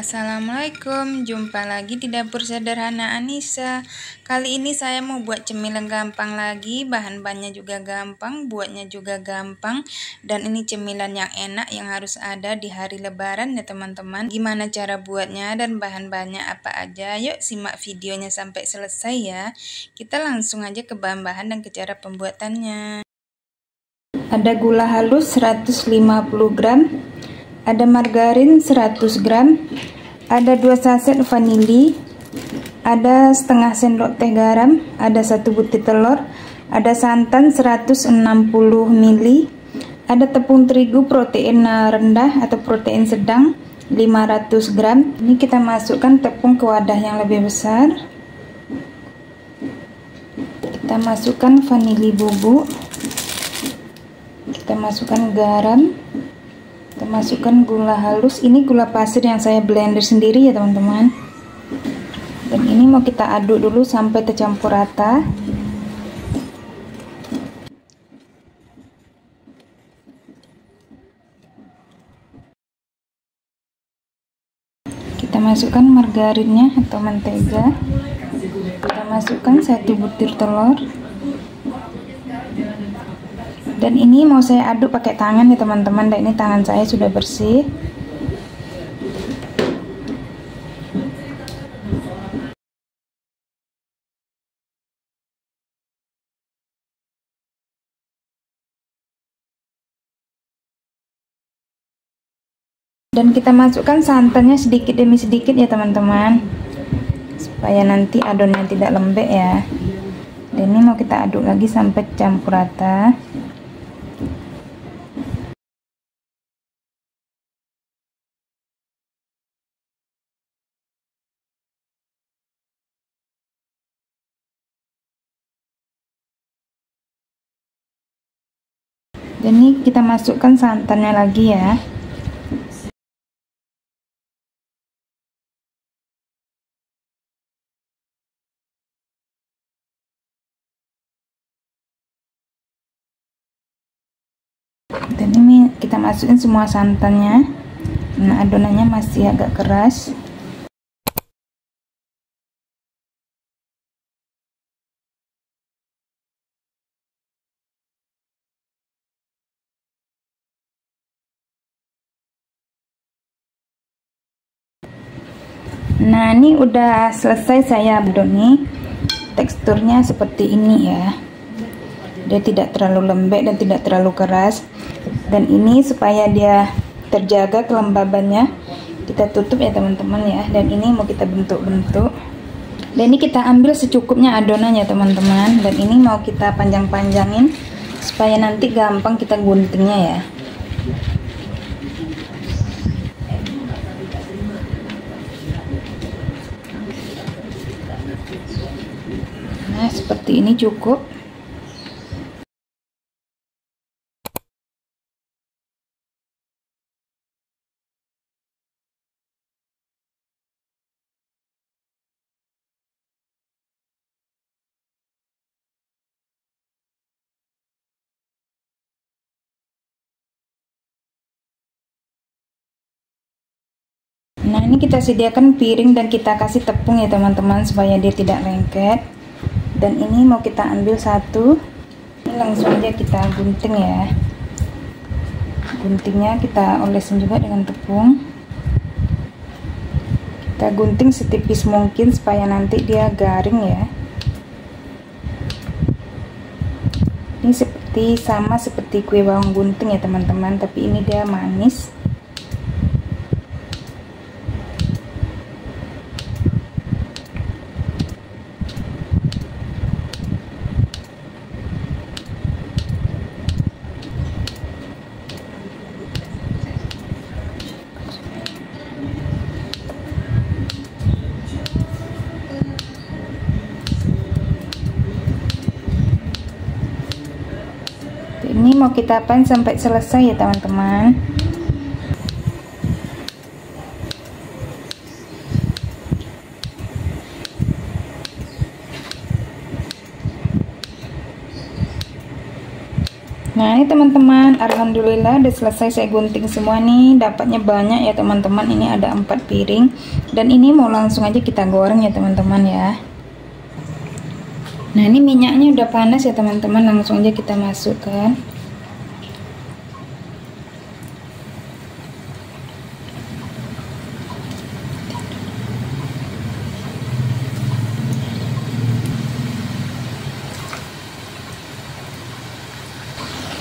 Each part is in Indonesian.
Assalamualaikum, jumpa lagi di dapur sederhana Anissa. Kali ini saya mau buat cemilan gampang lagi, bahan-bahannya juga gampang, buatnya juga gampang. Dan ini cemilan yang enak yang harus ada di hari lebaran ya teman-teman. Gimana cara buatnya dan bahan-bahannya apa aja? Yuk simak videonya sampai selesai ya. Kita langsung aja ke bahan-bahan dan ke cara pembuatannya. Ada gula halus 150 gram. Ada margarin 100 gram, ada 2 saset vanili, ada setengah sendok teh garam, ada 1 butir telur, ada santan 160 ml, ada tepung terigu protein rendah atau protein sedang 500 gram. Ini kita masukkan tepung ke wadah yang lebih besar. Kita masukkan vanili bubuk, kita masukkan garam, kita masukkan gula halus. Ini gula pasir yang saya blender sendiri ya teman-teman. Dan ini mau kita aduk dulu sampai tercampur rata. Kita masukkan margarinnya atau mentega. Kita masukkan 1 butir telur. Dan ini mau saya aduk pakai tangan ya teman-teman. Dan ini tangan saya sudah bersih. Dan kita masukkan santannya sedikit demi sedikit ya teman-teman, supaya nanti adonannya tidak lembek ya. Dan ini mau kita aduk lagi sampai campur rata. Dan ini kita masukkan santannya lagi ya. Dan ini kita masukin semua santannya. Nah, adonannya masih agak keras. Nah, ini udah selesai saya aduk nih. Teksturnya seperti ini ya. Dia tidak terlalu lembek dan tidak terlalu keras. Dan ini supaya dia terjaga kelembabannya, kita tutup ya teman-teman ya. Dan ini mau kita bentuk-bentuk. Dan ini kita ambil secukupnya adonannya teman-teman. Dan ini mau kita panjang-panjangin supaya nanti gampang kita guntingnya ya. Nah, seperti ini cukup. Nah, ini kita sediakan piring dan kita kasih tepung ya teman-teman supaya dia tidak lengket. Dan ini mau kita ambil satu. Ini langsung aja kita gunting ya. Guntingnya kita olesin juga dengan tepung. Kita gunting setipis mungkin supaya nanti dia garing ya. Ini sama seperti kue bawang gunting ya teman-teman, tapi ini dia manis. Ini mau kita pan sampai selesai ya teman-teman. Nah ini teman-teman, alhamdulillah udah selesai saya gunting semua nih, dapatnya banyak ya teman-teman. Ini ada 4 piring dan ini mau langsung aja kita goreng ya teman-teman ya. Nah ini minyaknya udah panas ya teman-teman, langsung aja kita masukkan.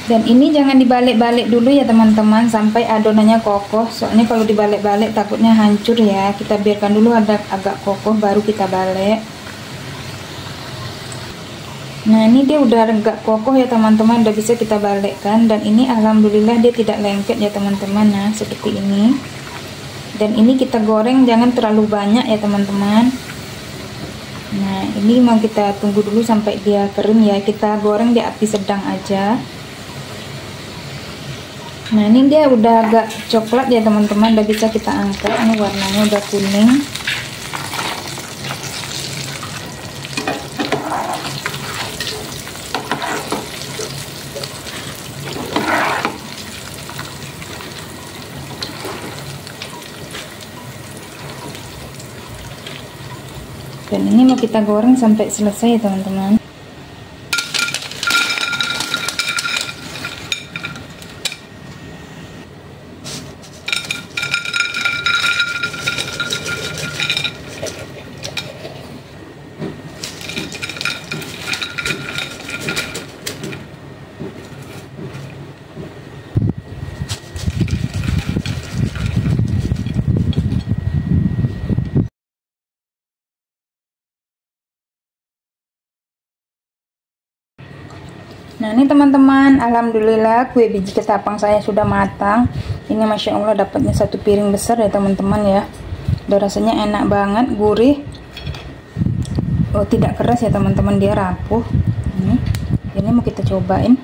Dan ini jangan dibalik-balik dulu ya teman-teman sampai adonannya kokoh, soalnya kalau dibalik-balik takutnya hancur ya. Kita biarkan dulu agak kokoh baru kita balik. Nah ini dia udah agak kokoh ya teman-teman, udah bisa kita balikkan. Dan ini alhamdulillah dia tidak lengket ya teman-teman. Nah seperti ini. Dan ini kita goreng jangan terlalu banyak ya teman-teman. Nah ini mau kita tunggu dulu sampai dia kering ya, kita goreng di api sedang aja. Nah ini dia udah agak coklat ya teman-teman, udah bisa kita angkat. Ini warnanya udah kuning. Dan ini mau kita goreng sampai selesai ya teman-teman. Nah ini teman-teman, alhamdulillah kue biji ketapang saya sudah matang. Ini masya Allah dapatnya 1 piring besar ya teman-teman ya. Udah rasanya enak banget, gurih. Oh tidak keras ya teman-teman, dia rapuh. Ini mau kita cobain.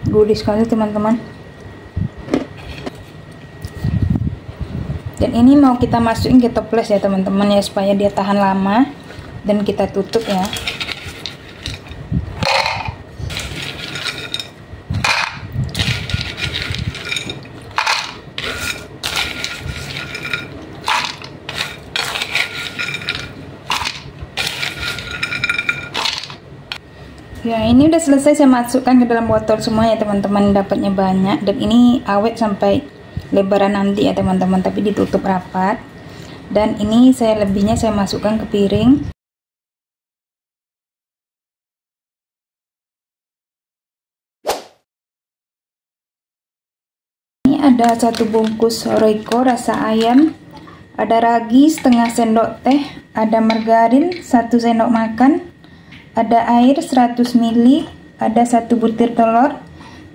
Gurih sekali teman-teman. Dan ini mau kita masukin ke toples ya teman-teman ya, supaya dia tahan lama. Dan kita tutup ya. Ya ini udah selesai saya masukkan ke dalam botol semua ya teman-teman, dapatnya banyak. Dan ini awet sampai lebaran nanti ya teman-teman, tapi ditutup rapat. Dan ini lebihnya saya masukkan ke piring. Ini ada 1 bungkus Royco rasa ayam, ada ragi setengah sendok teh, ada margarin 1 sendok makan, ada air 100 ml, ada 1 butir telur,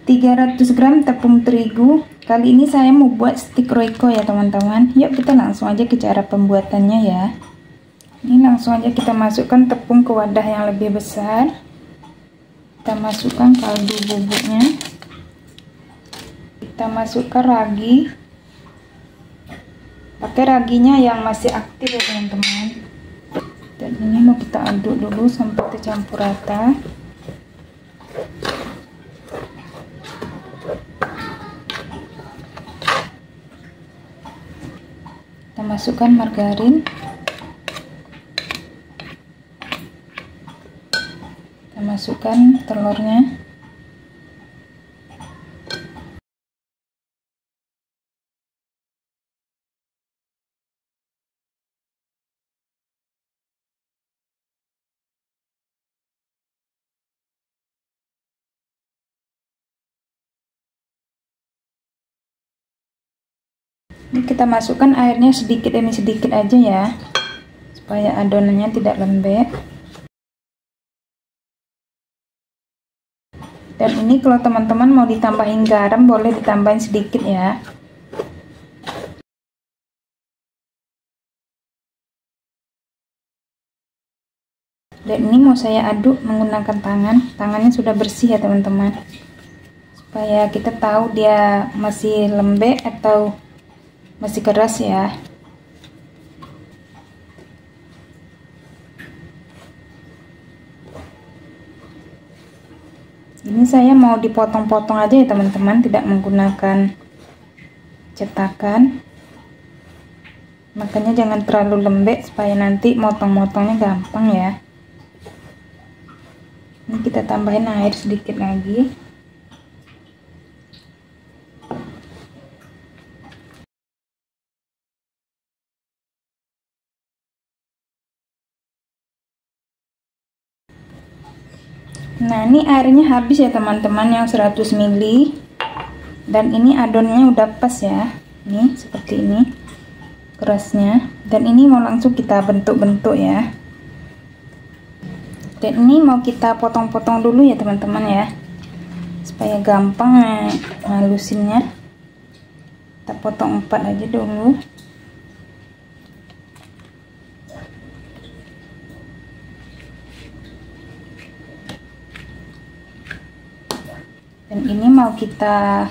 300 gram tepung terigu. Kali ini saya mau buat stik Royco ya teman-teman. Yuk kita langsung aja ke cara pembuatannya ya. Ini langsung aja kita masukkan tepung ke wadah yang lebih besar. Kita masukkan kaldu bubuknya. Kita masukkan ragi. Pakai raginya yang masih aktif ya teman-teman. Dan ini mau kita aduk dulu sampai tercampur rata. Kita masukkan margarin. Kita masukkan telurnya. Ini kita masukkan airnya sedikit demi sedikit aja ya, supaya adonannya tidak lembek. Dan ini kalau teman-teman mau ditambahin garam boleh ditambahin sedikit ya. Dan ini mau saya aduk menggunakan tangan. Tangannya sudah bersih ya teman-teman, supaya kita tahu dia masih lembek atau masih keras ya. Ini saya mau dipotong-potong aja ya teman-teman, tidak menggunakan cetakan. Makanya jangan terlalu lembek supaya nanti motong-motongnya gampang ya. Ini kita tambahin air sedikit lagi. Nah, ini airnya habis ya teman-teman, yang 100 ml. Dan ini adonannya udah pas ya. Ini seperti ini kerasnya. Dan ini mau langsung kita bentuk-bentuk ya. Dan ini mau kita potong-potong dulu ya teman-teman ya, supaya gampang ngalusinnya. Kita potong 4 aja dulu. Dan ini mau kita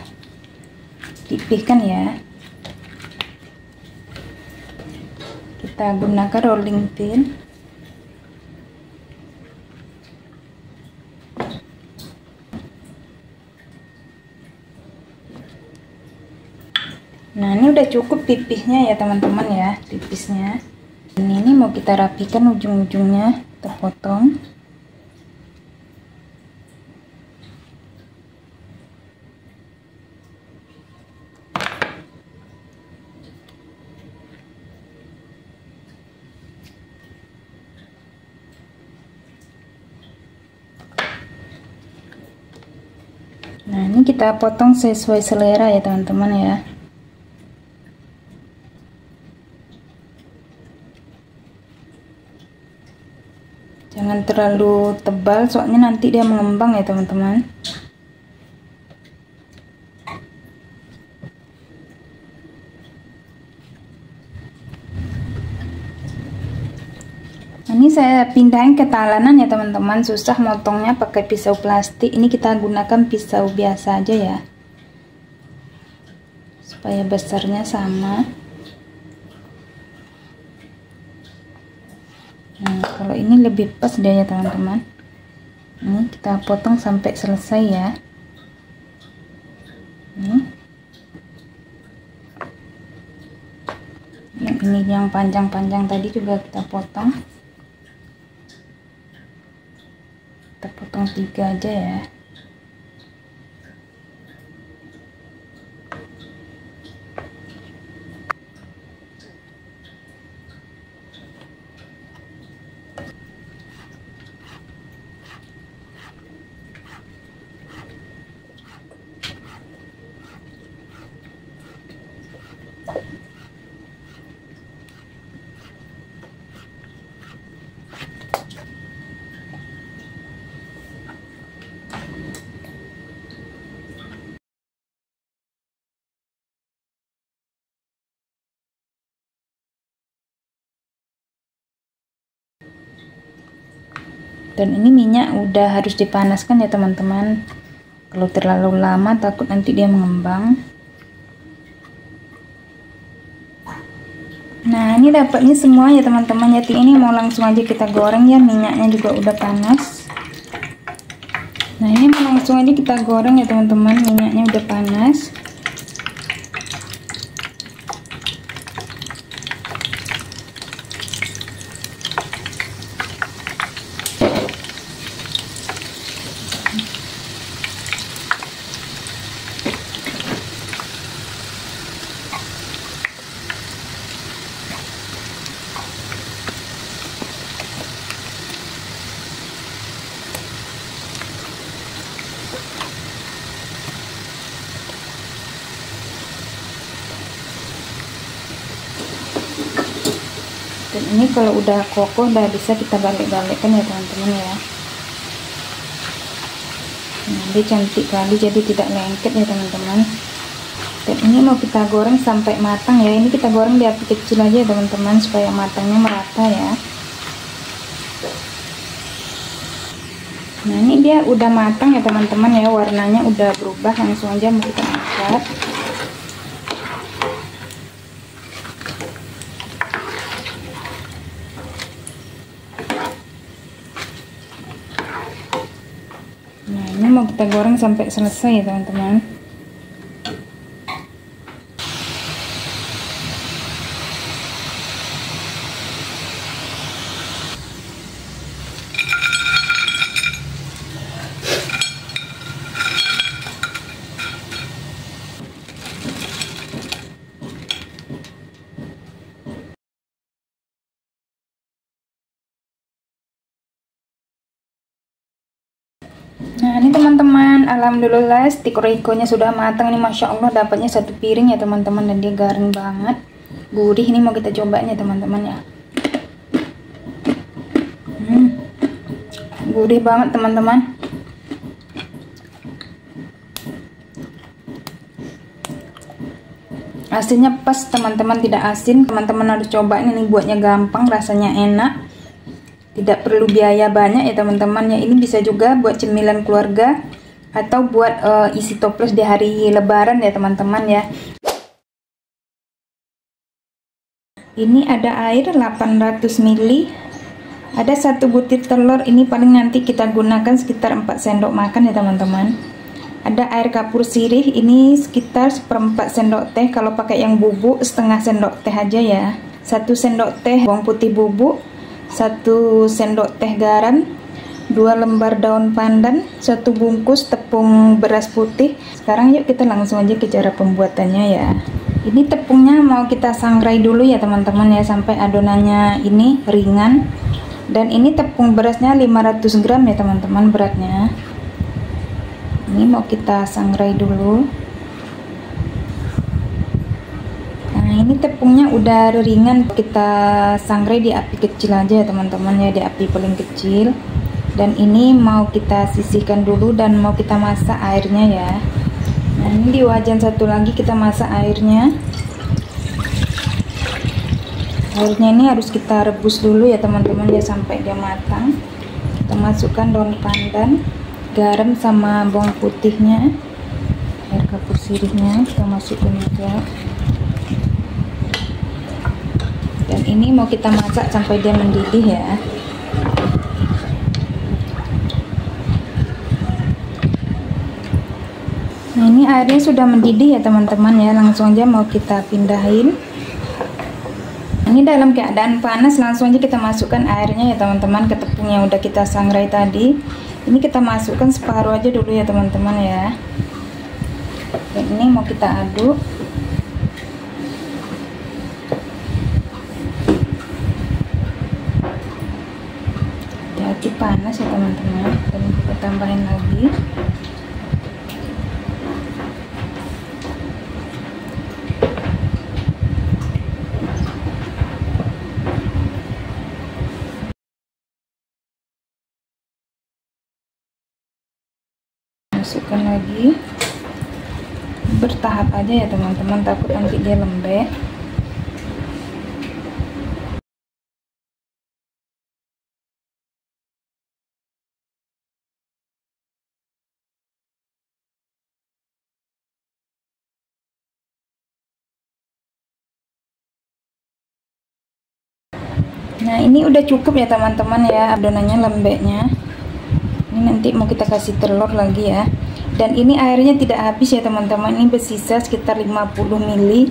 pipihkan ya. Kita gunakan rolling pin. Nah, ini udah cukup pipihnya ya teman-teman ya, tipisnya. Ini mau kita rapikan ujung-ujungnya, kita potong. Nah, ini kita potong sesuai selera ya teman-teman ya. Jangan terlalu tebal, soalnya nanti dia mengembang ya teman-teman. Ini saya pindahin ke talenan ya teman-teman, susah motongnya pakai pisau plastik. Ini kita gunakan pisau biasa aja ya, supaya besarnya sama. Nah, kalau ini lebih pas dia ya teman-teman. Ini kita potong sampai selesai ya. Ini yang panjang-panjang tadi juga kita potong. Kita potong 3 aja ya. Dan ini minyak udah harus dipanaskan ya teman-teman. Kalau terlalu lama takut nanti dia mengembang. Nah, ini dapatnya semua ya teman-teman. Jadi ini mau langsung aja kita goreng ya, minyaknya juga udah panas. Nah, ini mau langsung aja kita goreng ya teman-teman, minyaknya udah panas. Dan ini kalau udah kokoh udah bisa kita balik-balikkan ya teman-teman ya. Nah, dia cantik kali jadi tidak lengket ya teman-teman. Dan ini mau kita goreng sampai matang ya. Ini kita goreng di api kecil aja ya teman-teman, supaya matangnya merata ya. Nah, ini dia udah matang ya teman-teman ya, warnanya udah berubah. Langsung aja mau kita angkat. Nah, ini mau kita goreng sampai selesai ya teman-teman. Nah ini teman-teman, alhamdulillah stik Royco-nya sudah matang nih, masya Allah dapatnya 1 piring ya teman-teman, dan dia garing banget, gurih. Ini mau kita cobain ya teman-teman ya. Gurih banget teman-teman. Asinnya pas teman-teman, tidak asin. Teman-teman harus cobain, ini buatnya gampang, rasanya enak, tidak perlu biaya banyak ya teman-teman ya. Ini bisa juga buat cemilan keluarga atau buat isi toples di hari lebaran ya teman-teman ya. Ini ada air 800 ml, ada 1 butir telur, ini paling nanti kita gunakan sekitar 4 sendok makan ya teman-teman. Ada air kapur sirih, ini sekitar 1/4 sendok teh, kalau pakai yang bubuk setengah sendok teh aja ya. 1 sendok teh bawang putih bubuk, 1 sendok teh garam, 2 lembar daun pandan, 1 bungkus tepung beras putih. Sekarang yuk kita langsung aja ke cara pembuatannya ya. Ini tepungnya mau kita sangrai dulu ya teman-teman ya, sampai adonannya ini ringan. Dan ini tepung berasnya 500 gram ya teman-teman beratnya. Ini mau kita sangrai dulu. Nah ini tepungnya udah ringan, kita sangrai di api kecil aja ya teman-teman ya, di api paling kecil. Dan ini mau kita sisihkan dulu dan mau kita masak airnya ya. Nah ini di wajan satu lagi kita masak airnya. Airnya ini harus kita rebus dulu ya teman-teman ya, sampai dia matang. Kita masukkan daun pandan, garam sama bawang putihnya, air kapur sirihnya kita masukkan juga. Dan ini mau kita masak sampai dia mendidih ya. Nah ini airnya sudah mendidih ya teman-teman ya, langsung aja mau kita pindahin. Ini dalam keadaan panas, langsung aja kita masukkan airnya ya teman-teman ke tepung yang udah kita sangrai tadi. Ini kita masukkan separuh aja dulu ya teman-teman ya. Dan ini mau kita aduk. Hati-hati panas ya teman-teman. Dan kita tambahin lagi. Masukkan lagi, bertahap aja ya teman-teman, takut nanti dia lembek. Nah ini udah cukup ya teman-teman ya, adonannya lembeknya. Ini nanti mau kita kasih telur lagi ya. Dan ini airnya tidak habis ya teman-teman, ini bersisa sekitar 50 ml.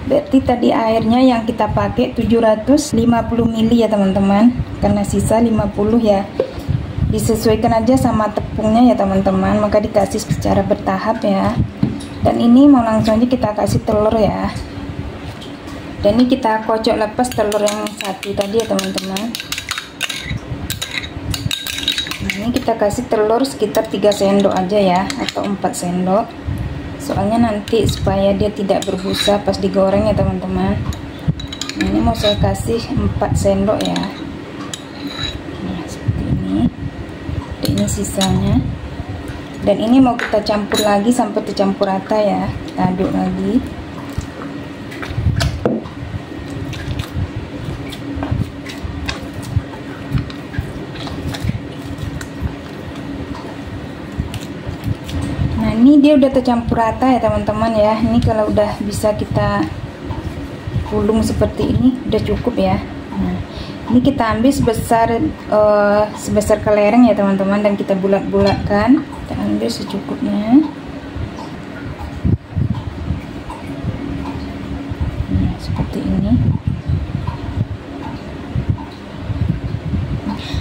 Berarti tadi airnya yang kita pakai 750 ml ya teman-teman, karena sisa 50 ya. Disesuaikan aja sama tepungnya ya teman-teman, maka dikasih secara bertahap ya. Dan ini mau langsung aja kita kasih telur ya. Dan ini kita kocok lepas telur yang satu tadi ya teman-teman. Nah, ini kita kasih telur sekitar 3 sendok aja ya, atau 4 sendok. Soalnya nanti supaya dia tidak berbusa pas digoreng ya teman-teman. Nah, ini mau saya kasih 4 sendok ya. Nah, seperti ini. Dan ini sisanya. Dan ini mau kita campur lagi sampai tercampur rata ya. Kita aduk lagi. Ini dia udah tercampur rata ya teman-teman ya. Ini kalau udah bisa kita gulung seperti ini udah cukup ya. Nah, ini kita ambil sebesar kelereng ya teman-teman, dan kita bulat-bulatkan. Kita ambil secukupnya. Nah, seperti ini.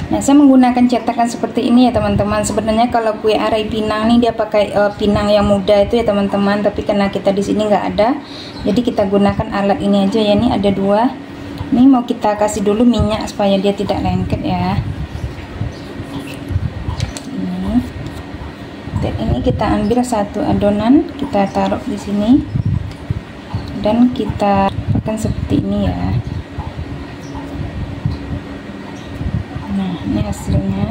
Nah, saya menggunakan cetakan seperti ini ya teman-teman. Sebenarnya kalau kue arai pinang nih dia pakai pinang yang muda itu ya teman-teman, tapi karena kita di sini nggak ada, jadi kita gunakan alat ini aja ya. Ini ada 2. Ini mau kita kasih dulu minyak supaya dia tidak lengket ya. Dan ini kita ambil satu adonan, kita taruh di sini dan kita akan seperti ini ya. Nah, ini hasilnya.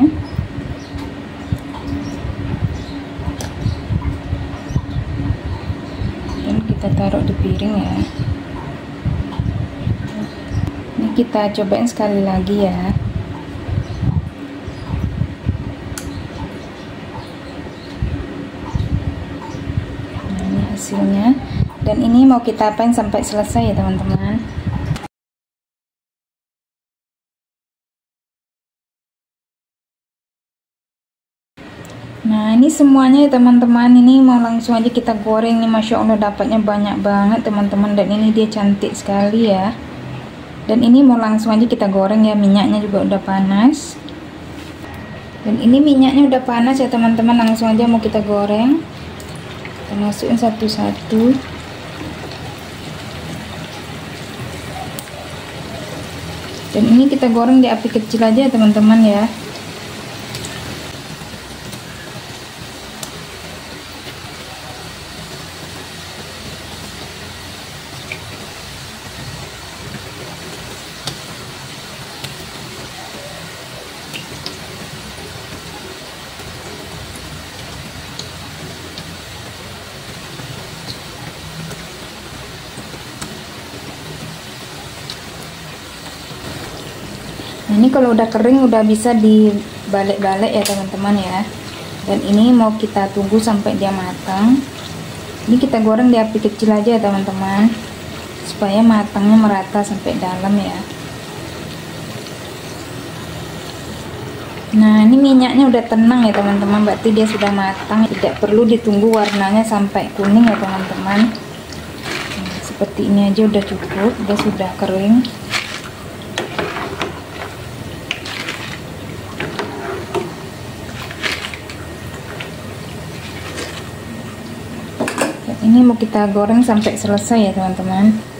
Dan kita taruh di piring ya. Ini kita cobain sekali lagi ya. Nah, ini hasilnya. Dan ini mau kita apain sampai selesai ya teman-teman. Nah, ini semuanya ya teman-teman. Ini mau langsung aja kita goreng nih. Masya Allah dapatnya banyak banget teman-teman. Dan ini dia cantik sekali ya. Dan ini mau langsung aja kita goreng ya. Minyaknya juga udah panas. Dan ini minyaknya udah panas ya teman-teman. Langsung aja mau kita goreng. Kita masukin satu-satu. Dan ini kita goreng di api kecil aja ya teman-teman ya. Nah, ini kalau udah kering udah bisa dibalik-balik ya teman-teman ya. Dan ini mau kita tunggu sampai dia matang. Ini kita goreng di api kecil aja ya teman-teman, supaya matangnya merata sampai dalam ya. Nah, ini minyaknya udah tenang ya teman-teman, berarti dia sudah matang. Tidak perlu ditunggu warnanya sampai kuning ya teman-teman. Nah, seperti ini aja udah cukup, udah sudah kering. Ini mau kita goreng sampai selesai ya teman-teman.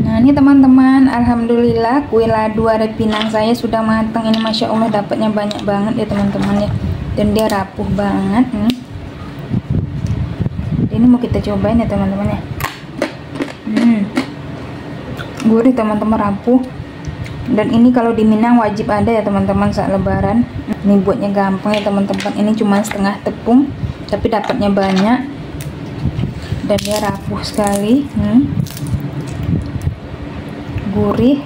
Nah, ini teman-teman, alhamdulillah kue ladu arai pinang saya sudah matang. Ini masya Allah dapatnya banyak banget ya teman-teman ya. Dan dia rapuh banget nih. Ini mau kita cobain ya teman-teman ya. Gurih teman-teman, rapuh. Dan ini kalau di Minang wajib ada ya teman-teman saat lebaran. Ini buatnya gampang ya teman-teman. Ini cuma setengah tepung tapi dapatnya banyak. Dan dia rapuh sekali. Gurih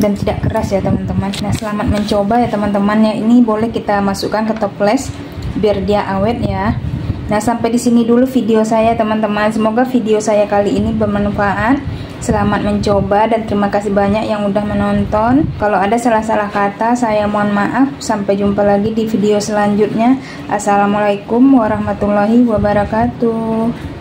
dan tidak keras ya teman-teman. Nah, selamat mencoba ya teman-teman ya. Ini boleh kita masukkan ke toples biar dia awet ya. Nah, sampai di sini dulu video saya teman-teman. Semoga video saya kali ini bermanfaat. Selamat mencoba dan terima kasih banyak yang udah menonton. Kalau ada salah-salah kata saya mohon maaf. Sampai jumpa lagi di video selanjutnya. Assalamualaikum warahmatullahi wabarakatuh.